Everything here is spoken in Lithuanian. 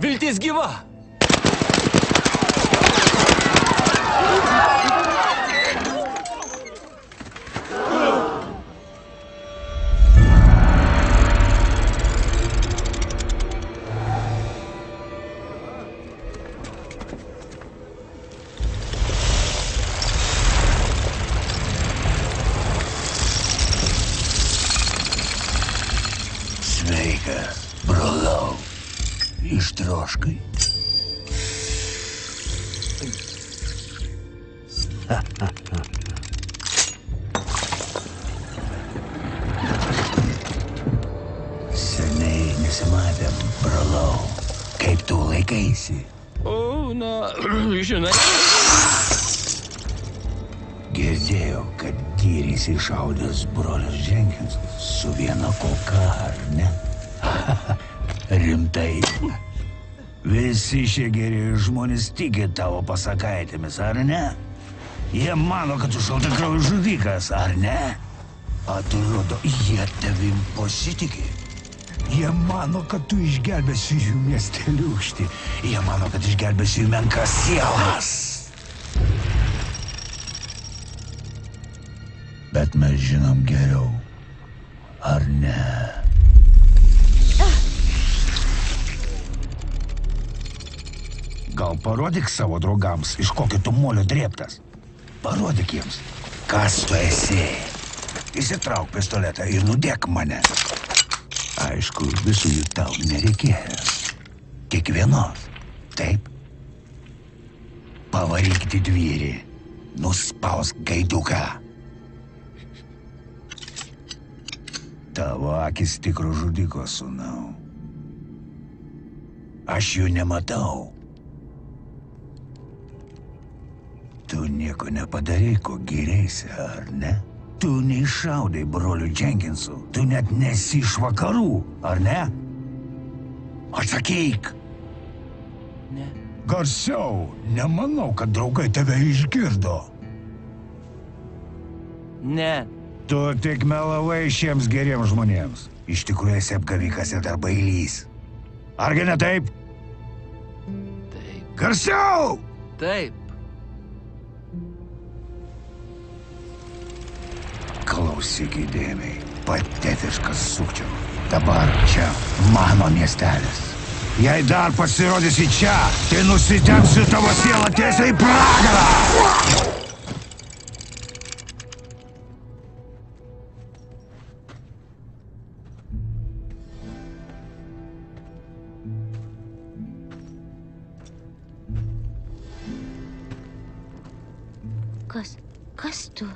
Viltis gyva! Sveikas, brolau. Ištroškai. Seniai nesimatėm, brolau. Kaip tu laikaisi? O, na, žinai. Girdėjau, kad gyris iššaudęs brolis Jenkinsas su viena kulka, ar ne? Rimtai. Visi šie geri žmonės tiki tavo pasakaitėmis, ar ne? Jie mano, kad tu šaltakraujus žudikas, ar ne? Atrodo, jie tavim pasitikė. Jie mano, kad tu išgelbėsi jų miesteliūkštį. Jie mano, kad išgelbėsi jų menkas sielas. Bet mes žinom geriau, ar ne? Gal parodyk savo draugams, iš kokio tu molio drėbtas. Parodyk jiems, kas tu esi. Įsitrauk pistoletą ir nudėk mane. Aišku, visų jų tau nereikės. Kiekvienos, taip? Pavaryk didvyrį, nuspausk gaiduką. Tavo akis tikro žudiko, sūnau. Aš jų nematau. Tu nieko nepadarai, ko gėrėsi, ar ne? Tu neiššaudai brolių Jenkinsų. Tu net nesi iš vakarų, ar ne? Atsakyk! Ne. Garsiau, nemanau, kad draugai tave išgirdo. Ne. Tu tik melavai šiems geriems žmonėms. Iš tikrųjų esi apgavikas ir dar bailys. Argi ne taip? Taip. Garsiau! Taip. Klausyk įdėmiai, patetiškas sukčiau. Dabar čia mano miestelis. Jei dar pasirodysi čia, tai nusitempsiu tavo sielą tiesiai į pragarą! Kas tu?